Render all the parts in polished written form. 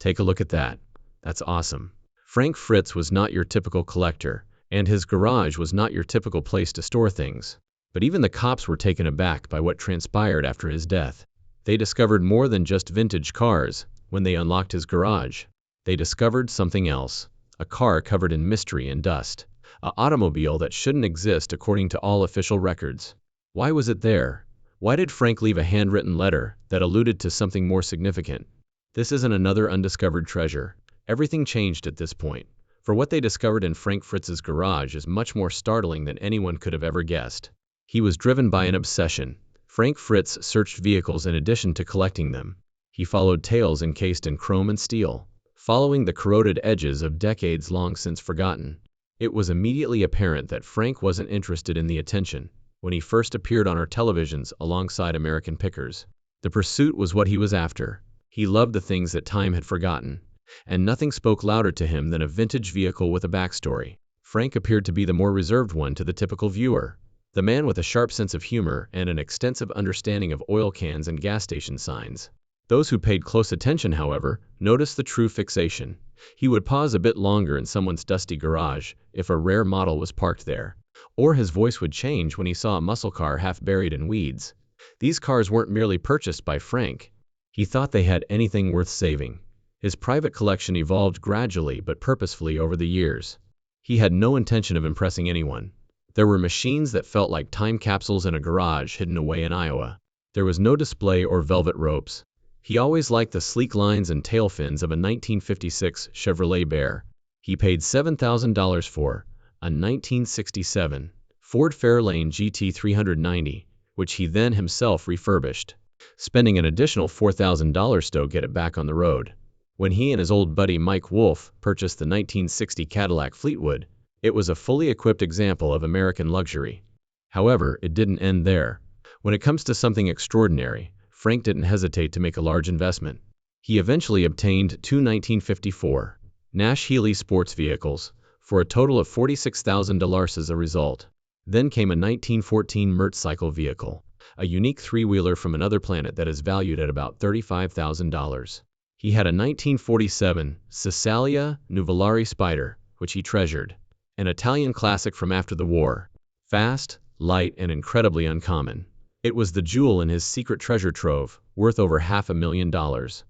Take a look at that. That's awesome. Frank Fritz was not your typical collector, and his garage was not your typical place to store things. But even the cops were taken aback by what transpired after his death. They discovered more than just vintage cars when they unlocked his garage. They discovered something else. A car covered in mystery and dust. An automobile that shouldn't exist according to all official records. Why was it there? Why did Frank leave a handwritten letter that alluded to something more significant? This isn't another undiscovered treasure. Everything changed at this point. For what they discovered in Frank Fritz's garage is much more startling than anyone could have ever guessed. He was driven by an obsession. Frank Fritz searched vehicles in addition to collecting them. He followed tails encased in chrome and steel, following the corroded edges of decades long since forgotten. It was immediately apparent that Frank wasn't interested in the attention when he first appeared on our televisions alongside American pickers. The pursuit was what he was after. He loved the things that time had forgotten, and nothing spoke louder to him than a vintage vehicle with a backstory. Frank appeared to be the more reserved one to the typical viewer, the man with a sharp sense of humor and an extensive understanding of oil cans and gas station signs. Those who paid close attention, however, noticed the true fixation. He would pause a bit longer in someone's dusty garage if a rare model was parked there, or his voice would change when he saw a muscle car half buried in weeds. These cars weren't merely purchased by Frank. He thought they had anything worth saving. His private collection evolved gradually but purposefully over the years. He had no intention of impressing anyone. There were machines that felt like time capsules in a garage hidden away in Iowa. There was no display or velvet ropes. He always liked the sleek lines and tail fins of a 1956 Chevrolet Bear. He paid $7,000 for a 1967 Ford Fairlane GT 390, which he then himself refurbished, spending an additional $4,000 to get it back on the road. When he and his old buddy Mike Wolfe purchased the 1960 Cadillac Fleetwood, it was a fully equipped example of American luxury. However, it didn't end there. When it comes to something extraordinary, Frank didn't hesitate to make a large investment. He eventually obtained two 1954 Nash Healey sports vehicles for a total of $46,000 as a result. Then came a 1914 Mertz cycle vehicle, a unique three-wheeler from another planet that is valued at about $35,000. He had a 1947 Cecilia Nuvolari Spider, which he treasured, an Italian classic from after the war, fast, light, and incredibly uncommon. It was the jewel in his secret treasure trove, worth over $500,000.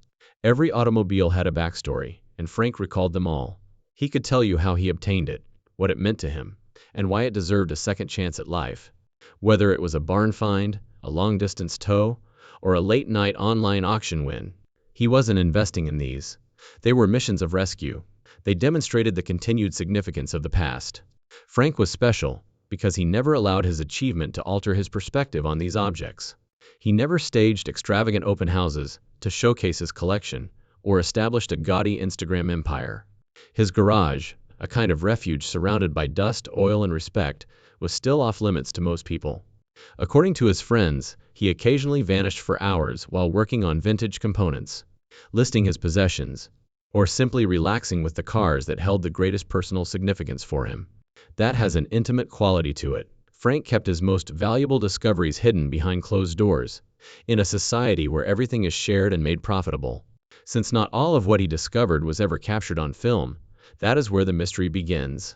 Every automobile had a backstory, and Frank recalled them all. He could tell you how he obtained it, what it meant to him, and why it deserved a second chance at life. Whether it was a barn find, a long-distance tow, or a late-night online auction win, he wasn't investing in these. They were missions of rescue. They demonstrated the continued significance of the past. Frank was special because he never allowed his achievement to alter his perspective on these objects. He never staged extravagant open houses to showcase his collection or established a gaudy Instagram empire. His garage, a kind of refuge surrounded by dust, oil, and respect, was still off limits to most people. According to his friends, he occasionally vanished for hours while working on vintage components, listing his possessions, or simply relaxing with the cars that held the greatest personal significance for him. That has an intimate quality to it. Frank kept his most valuable discoveries hidden behind closed doors, in a society where everything is shared and made profitable. Since not all of what he discovered was ever captured on film, that is where the mystery begins.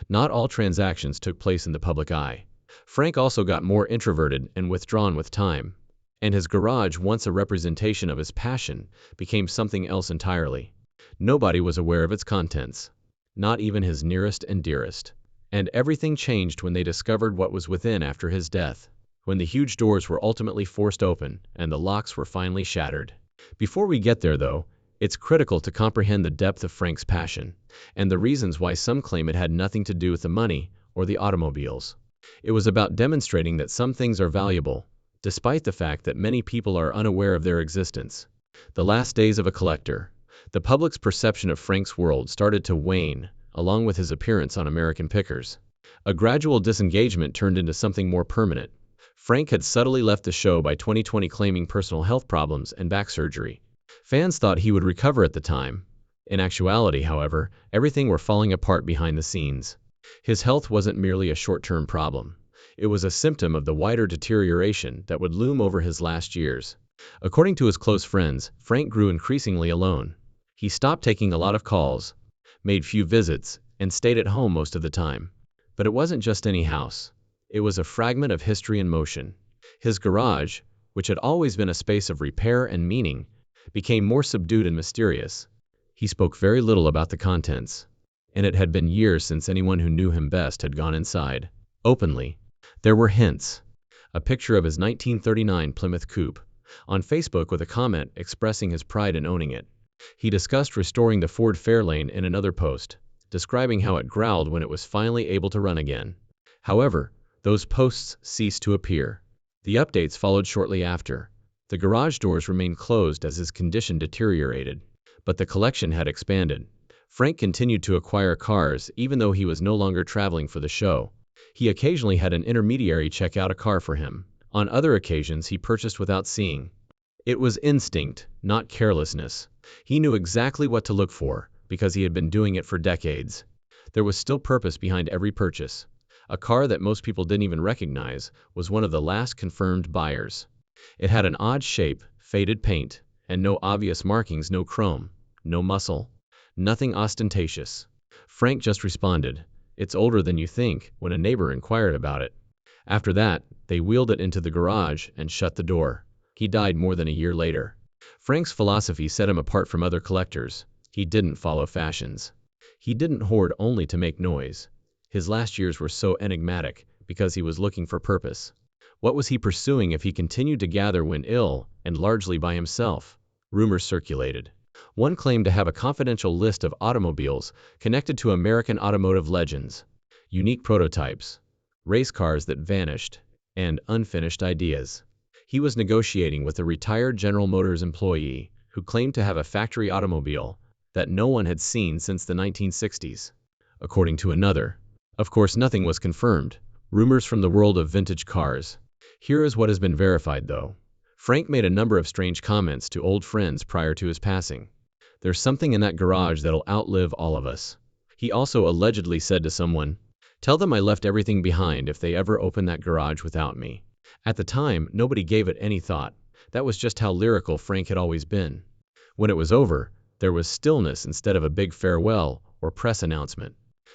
Not all transactions took place in the public eye. Frank also got more introverted and withdrawn with time, and his garage, once a representation of his passion, became something else entirely. Nobody was aware of its contents, not even his nearest and dearest. And everything changed when they discovered what was within after his death, when the huge doors were ultimately forced open and the locks were finally shattered. Before we get there, though, it's critical to comprehend the depth of Frank's passion, and the reasons why some claim it had nothing to do with the money or the automobiles. It was about demonstrating that some things are valuable, despite the fact that many people are unaware of their existence. The last days of a collector. The public's perception of Frank's world started to wane, along with his appearance on American Pickers. A gradual disengagement turned into something more permanent. Frank had subtly left the show by 2020, claiming personal health problems and back surgery. Fans thought he would recover at the time. In actuality, however, everything were falling apart behind the scenes. His health wasn't merely a short-term problem. It was a symptom of the wider deterioration that would loom over his last years. According to his close friends, Frank grew increasingly alone. He stopped taking a lot of calls, made few visits, and stayed at home most of the time. But it wasn't just any house. It was a fragment of history in motion. His garage, which had always been a space of repair and meaning, became more subdued and mysterious. He spoke very little about the contents, and it had been years since anyone who knew him best had gone inside, openly. There were hints. A picture of his 1939 Plymouth Coupe, on Facebook with a comment expressing his pride in owning it. He discussed restoring the Ford Fairlane in another post, describing how it growled when it was finally able to run again. However, those posts ceased to appear. The updates followed shortly after. The garage doors remained closed as his condition deteriorated, but the collection had expanded. Frank continued to acquire cars even though he was no longer traveling for the show. He occasionally had an intermediary check out a car for him. On other occasions, he purchased without seeing. It was instinct, not carelessness. He knew exactly what to look for, because he had been doing it for decades. There was still purpose behind every purchase. A car that most people didn't even recognize was one of the last confirmed buyers. It had an odd shape, faded paint, and no obvious markings, no chrome, no muscle, nothing ostentatious. Frank just responded, "It's older than you think," when a neighbor inquired about it. After that, they wheeled it into the garage and shut the door. He died more than a year later. Frank's philosophy set him apart from other collectors. He didn't follow fashions. He didn't hoard only to make noise. His last years were so enigmatic because he was looking for purpose. What was he pursuing if he continued to gather when ill and largely by himself? Rumors circulated. One claimed to have a confidential list of automobiles connected to American automotive legends, unique prototypes, race cars that vanished, and unfinished ideas. He was negotiating with a retired General Motors employee who claimed to have a factory automobile that no one had seen since the 1960s, according to another. Of course, nothing was confirmed. Rumors from the world of vintage cars. Here is what has been verified, though. Frank made a number of strange comments to old friends prior to his passing. "There's something in that garage that'll outlive all of us." He also allegedly said to someone, "Tell them I left everything behind if they ever open that garage without me." At the time, nobody gave it any thought. That was just how lyrical Frank had always been. When it was over, there was stillness instead of a big farewell or press announcement.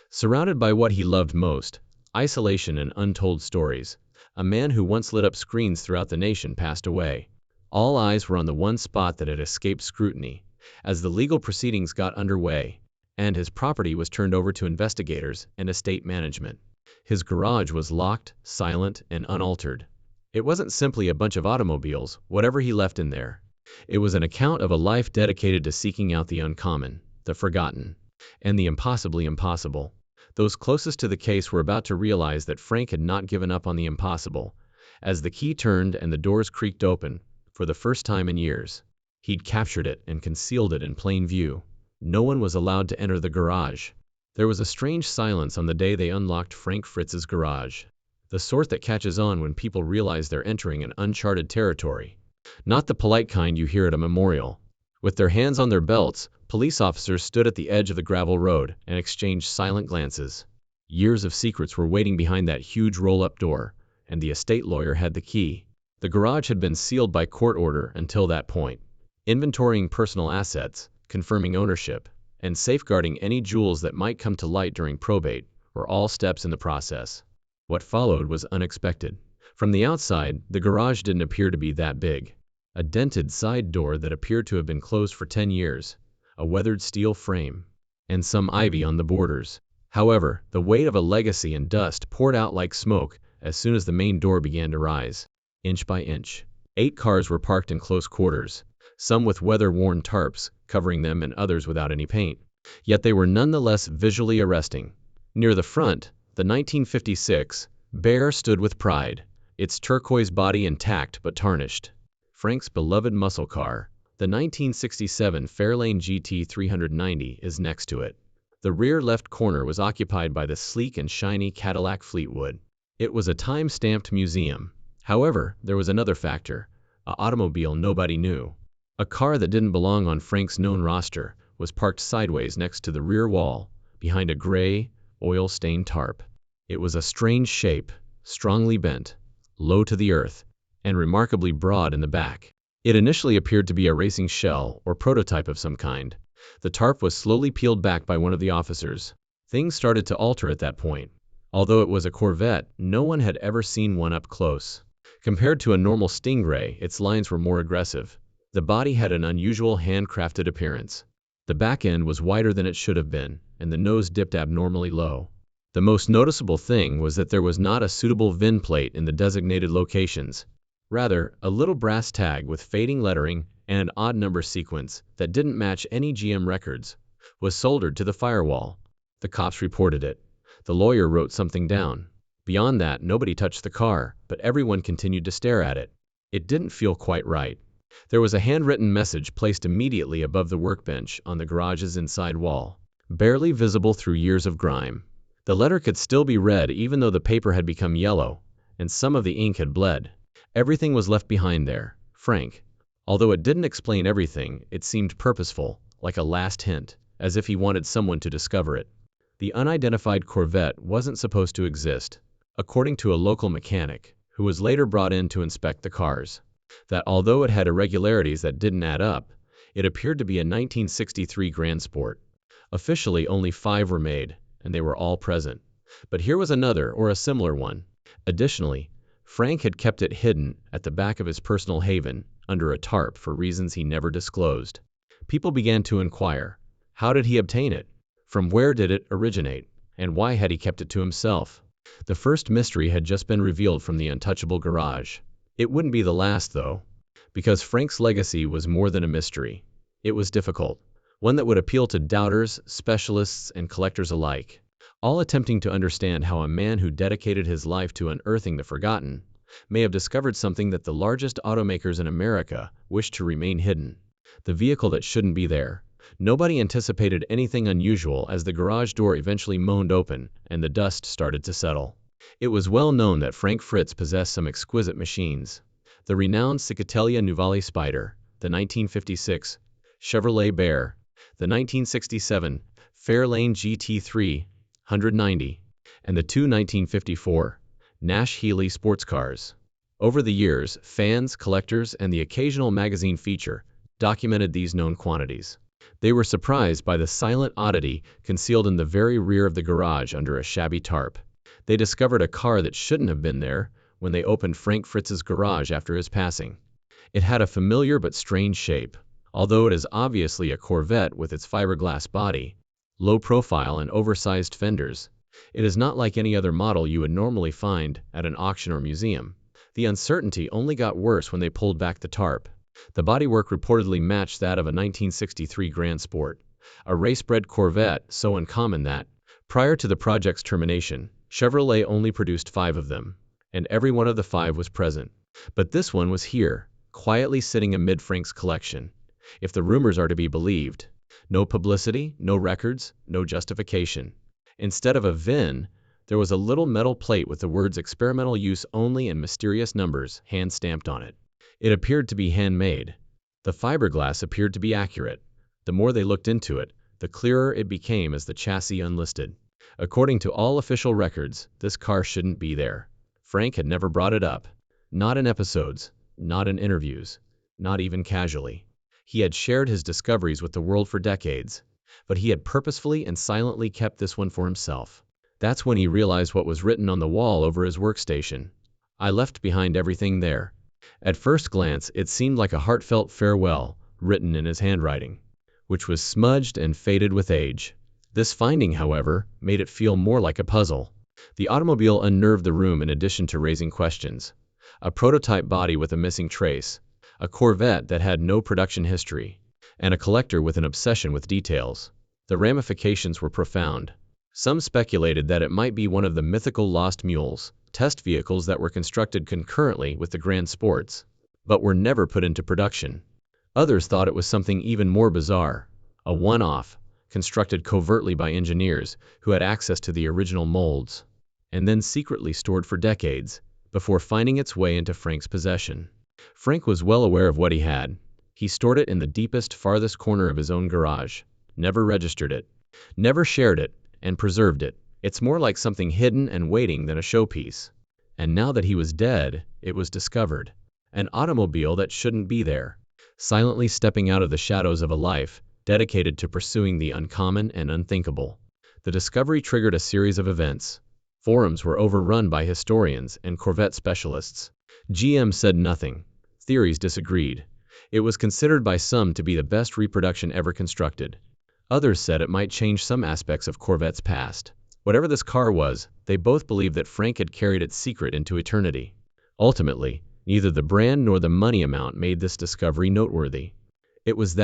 Surrounded by what he loved most, isolation and untold stories, a man who once lit up screens throughout the nation passed away. All eyes were on the one spot that had escaped scrutiny. As the legal proceedings got underway, and his property was turned over to investigators and estate management, his garage was locked, silent, and unaltered. It wasn't simply a bunch of automobiles, whatever he left in there. It was an account of a life dedicated to seeking out the uncommon, the forgotten, and the impossibly impossible. Those closest to the case were about to realize that Frank had not given up on the impossible. As the key turned and the doors creaked open, for the first time in years, he'd captured it and concealed it in plain view. No one was allowed to enter the garage. There was a strange silence on the day they unlocked Frank Fritz's garage. The sort that catches on when people realize they're entering an uncharted territory. Not the polite kind you hear at a memorial. With their hands on their belts, police officers stood at the edge of the gravel road and exchanged silent glances. Years of secrets were waiting behind that huge roll-up door, and the estate lawyer had the key. The garage had been sealed by court order until that point. Inventorying personal assets, confirming ownership, and safeguarding any jewels that might come to light during probate were all steps in the process. What followed was unexpected. From the outside, the garage didn't appear to be that big. A dented side door that appeared to have been closed for 10 years, a weathered steel frame, and some ivy on the borders. However, the weight of a legacy and dust poured out like smoke as soon as the main door began to rise, inch by inch. 8 cars were parked in close quarters, some with weather-worn tarps covering them and others without any paint. Yet they were nonetheless visually arresting. Near the front, the 1956 Bear stood with pride, its turquoise body intact but tarnished. Frank's beloved muscle car, the 1967 Fairlane GT 390, is next to it. The rear left corner was occupied by the sleek and shiny Cadillac Fleetwood. It was a time-stamped museum. However, there was another factor, an automobile nobody knew. A car that didn't belong on Frank's known roster was parked sideways next to the rear wall, behind a gray, oil-stained tarp. It was a strange shape, strongly bent, low to the earth, and remarkably broad in the back. It initially appeared to be a racing shell or prototype of some kind, The tarp was slowly peeled back by one of the officers. Things started to alter at that point. Although it was a Corvette, no one had ever seen one up close. Compared to a normal Stingray, its lines were more aggressive. The body had an unusual handcrafted appearance. The back end was wider than it should have been, and the nose dipped abnormally low. The most noticeable thing was that there was not a suitable VIN plate in the designated locations. Rather, a little brass tag with fading lettering and an odd number sequence that didn't match any GM records was soldered to the firewall. The cops reported it. The lawyer wrote something down. Beyond that, nobody touched the car, but everyone continued to stare at it. It didn't feel quite right. There was a handwritten message placed immediately above the workbench on the garage's inside wall, barely visible through years of grime. The letter could still be read even though the paper had become yellow, and some of the ink had bled. Everything was left behind there, Frank. Although it didn't explain everything, it seemed purposeful, like a last hint, as if he wanted someone to discover it. The unidentified Corvette wasn't supposed to exist, according to a local mechanic, who was later brought in to inspect the cars. That although it had irregularities that didn't add up, it appeared to be a 1963 Grand Sport. Officially, only 5 were made, and they were all present. But here was another, or a similar one. Additionally, Frank had kept it hidden at the back of his personal haven, under a tarp for reasons he never disclosed. People began to inquire, how did he obtain it? From where did it originate? And why had he kept it to himself? The first mystery had just been revealed from the untouchable garage. It wouldn't be the last, though, because Frank's legacy was more than a mystery. It was difficult, one that would appeal to doubters, specialists, and collectors alike, all attempting to understand how a man who dedicated his life to unearthing the forgotten may have discovered something that the largest automakers in America wished to remain hidden. The vehicle that shouldn't be there. Nobody anticipated anything unusual as the garage door eventually moaned open and the dust started to settle. It was well known that Frank Fritz possessed some exquisite machines. The renowned Cicatellia Nuvale Spider, the 1956 Chevrolet Bear, the 1967 Fairlane GT3 190, and the two 1954 Nash Healey sports cars. Over the years, fans, collectors, and the occasional magazine feature documented these known quantities. They were surprised by the silent oddity concealed in the very rear of the garage under a shabby tarp. They discovered a car that shouldn't have been there when they opened Frank Fritz's garage after his passing. It had a familiar but strange shape. Although it is obviously a Corvette with its fiberglass body, low profile, and oversized fenders, it is not like any other model you would normally find at an auction or museum. The uncertainty only got worse when they pulled back the tarp. The bodywork reportedly matched that of a 1963 Grand Sport, a race-bred Corvette so uncommon that, prior to the project's termination, Chevrolet only produced 5 of them, and every one of the 5 was present. But this one was here, quietly sitting amid Frank's collection. If the rumors are to be believed, no publicity, no records, no justification. Instead of a VIN, there was a little metal plate with the words experimental use only and mysterious numbers hand-stamped on it. It appeared to be handmade. The fiberglass appeared to be accurate. The more they looked into it, the clearer it became as the chassis unlisted. According to all official records, this car shouldn't be there. Frank had never brought it up. Not in episodes, not in interviews, not even casually. He had shared his discoveries with the world for decades, but he had purposefully and silently kept this one for himself. That's when he realized what was written on the wall over his workstation. I left behind everything there. At first glance, it seemed like a heartfelt farewell, written in his handwriting, which was smudged and faded with age. This finding, however, made it feel more like a puzzle. The automobile unnerved the room in addition to raising questions. A prototype body with a missing trace, a Corvette that had no production history, and a collector with an obsession with details. The ramifications were profound. Some speculated that it might be one of the mythical Lost Mules, test vehicles that were constructed concurrently with the Grand Sports, but were never put into production. Others thought it was something even more bizarre, a one-off, constructed covertly by engineers who had access to the original molds, and then secretly stored for decades, before finding its way into Frank's possession. Frank was well aware of what he had. He stored it in the deepest, farthest corner of his own garage, never registered it, never shared it, and preserved it. It's more like something hidden and waiting than a showpiece. And now that he was dead, it was discovered. An automobile that shouldn't be there, silently stepping out of the shadows of a life dedicated to pursuing the uncommon and unthinkable. The discovery triggered a series of events. Forums were overrun by historians and Corvette specialists. GM said nothing. Theories disagreed. It was considered by some to be the best reproduction ever constructed. Others said it might change some aspects of Corvette's past. Whatever this car was, they both believed that Frank had carried its secret into eternity. Ultimately, neither the brand nor the money amount made this discovery noteworthy. It was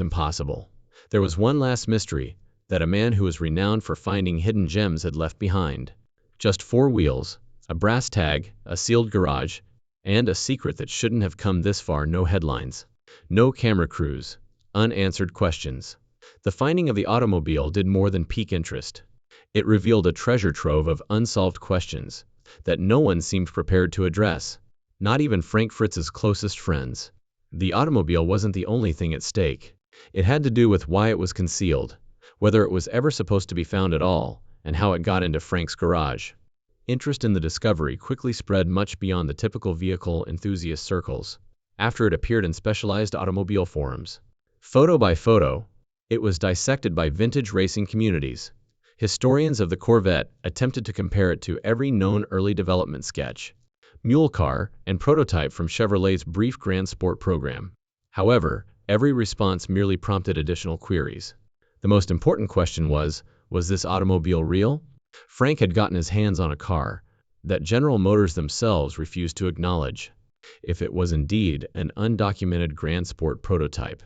impossible. There was one last mystery that a man who was renowned for finding hidden gems had left behind. Just 4 wheels, a brass tag, a sealed garage, and a secret that shouldn't have come this far. No headlines, no camera crews, unanswered questions. The finding of the automobile did more than pique interest. It revealed a treasure trove of unsolved questions that no one seemed prepared to address, not even Frank Fritz's closest friends. The automobile wasn't the only thing at stake. It had to do with why it was concealed, whether it was ever supposed to be found at all, and how it got into Frank's garage. Interest in the discovery quickly spread much beyond the typical vehicle enthusiast circles. After it appeared in specialized automobile forums, photo by photo, it was dissected by vintage racing communities. Historians of the Corvette attempted to compare it to every known early development sketch, mule car, and prototype from Chevrolet's brief Grand Sport program. However, every response merely prompted additional queries. The most important question was this automobile real? Frank had gotten his hands on a car that General Motors themselves refused to acknowledge. If it was indeed an undocumented Grand Sport prototype,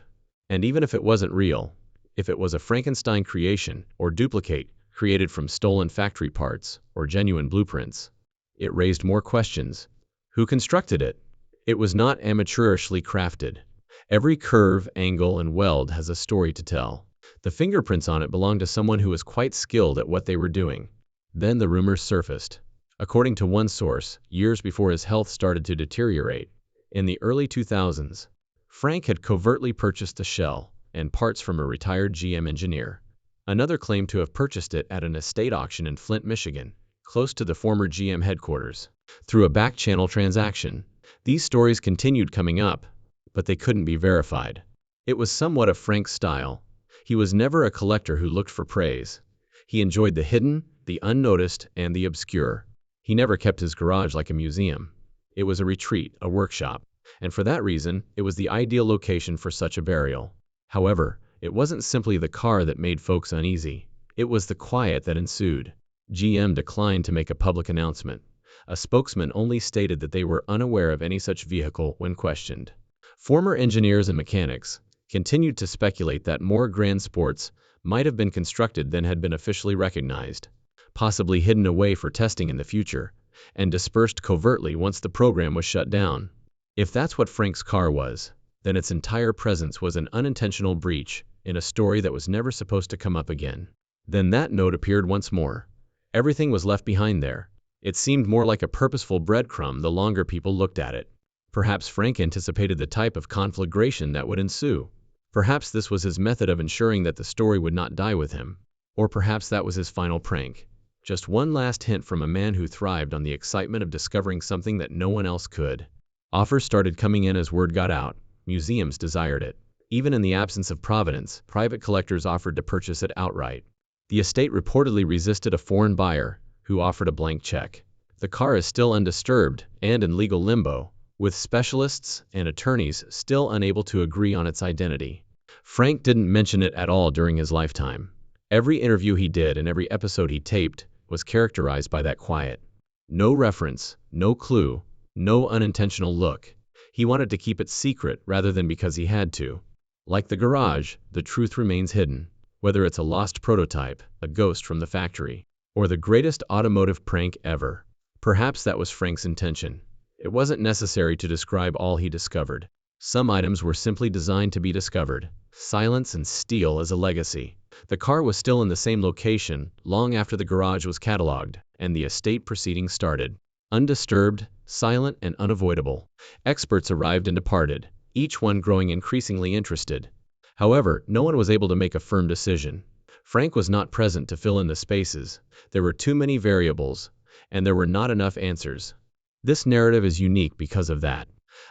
and even if it wasn't real, if it was a Frankenstein creation or duplicate created from stolen factory parts or genuine blueprints, it raised more questions. Who constructed it? It was not amateurishly crafted. Every curve, angle, and weld has a story to tell. The fingerprints on it belonged to someone who was quite skilled at what they were doing. Then the rumors surfaced. According to one source, years before his health started to deteriorate, in the early 2000s, Frank had covertly purchased the shell and parts from a retired GM engineer. Another claimed to have purchased it at an estate auction in Flint, Michigan, close to the former GM headquarters, through a back-channel transaction. These stories continued coming up, but they couldn't be verified. It was somewhat of Frank's style. He was never a collector who looked for praise. He enjoyed the hidden, the unnoticed, and the obscure. He never kept his garage like a museum. It was a retreat, a workshop, and for that reason, it was the ideal location for such a burial. However, it wasn't simply the car that made folks uneasy. It was the quiet that ensued. GM declined to make a public announcement. A spokesman only stated that they were unaware of any such vehicle when questioned. Former engineers and mechanics continued to speculate that more Grand Sports might have been constructed than had been officially recognized, possibly hidden away for testing in the future, and dispersed covertly once the program was shut down. If that's what Frank's car was, then its entire presence was an unintentional breach in a story that was never supposed to come up again. Then that note appeared once more. Everything was left behind there. It seemed more like a purposeful breadcrumb the longer people looked at it. Perhaps Frank anticipated the type of conflagration that would ensue. Perhaps this was his method of ensuring that the story would not die with him. Or perhaps that was his final prank. Just one last hint from a man who thrived on the excitement of discovering something that no one else could. Offers started coming in as word got out. Museums desired it. Even in the absence of providence, private collectors offered to purchase it outright. The estate reportedly resisted a foreign buyer who offered a blank check. The car is still undisturbed and in legal limbo, with specialists and attorneys still unable to agree on its identity. Frank didn't mention it at all during his lifetime. Every interview he did and every episode he taped was characterized by that quiet. No reference, no clue, no unintentional look. He wanted to keep it secret rather than because he had to. Like the garage, the truth remains hidden. Whether it's a lost prototype, a ghost from the factory, or the greatest automotive prank ever. Perhaps that was Frank's intention. It wasn't necessary to describe all he discovered. Some items were simply designed to be discovered. Silence and steel as a legacy. The car was still in the same location long after the garage was cataloged and the estate proceedings started. Undisturbed, silent, and unavoidable. Experts arrived and departed, each one growing increasingly interested. However, no one was able to make a firm decision. Frank was not present to fill in the spaces. There were too many variables, and there were not enough answers. This narrative is unique because of that.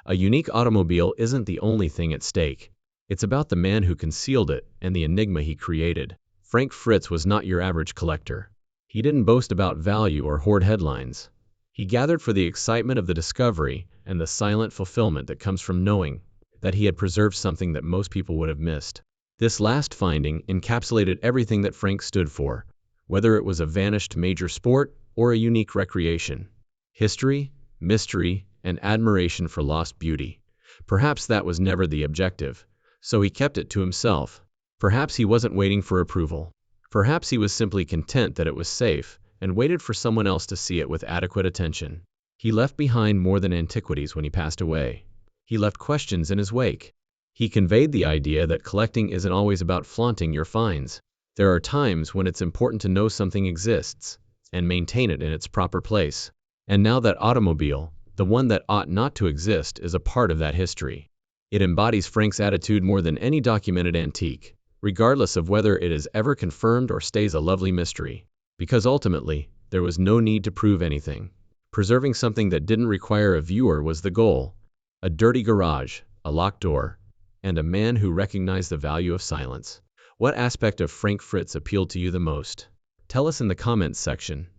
A unique automobile isn't the only thing at stake. It's about the man who concealed it and the enigma he created. Frank Fritz was not your average collector. He didn't boast about value or hoard headlines. He gathered for the excitement of the discovery and the silent fulfillment that comes from knowing that he had preserved something that most people would have missed. This last finding encapsulated everything that Frank stood for, whether it was a vanished major sport or a unique recreation. History, mystery, and admiration for lost beauty. Perhaps that was never the objective, so he kept it to himself. Perhaps he wasn't waiting for approval. Perhaps he was simply content that it was safe and waited for someone else to see it with adequate attention. He left behind more than antiquities when he passed away. He left questions in his wake. He conveyed the idea that collecting isn't always about flaunting your finds. There are times when it's important to know something exists and maintain it in its proper place. And now that automobile, the one that ought not to exist, is a part of that history. It embodies Frank's attitude more than any documented antique, regardless of whether it is ever confirmed or stays a lovely mystery. Because ultimately, there was no need to prove anything. Preserving something that didn't require a viewer was the goal. A dirty garage, a locked door, and a man who recognized the value of silence. What aspect of Frank Fritz appealed to you the most? Tell us in the comments section.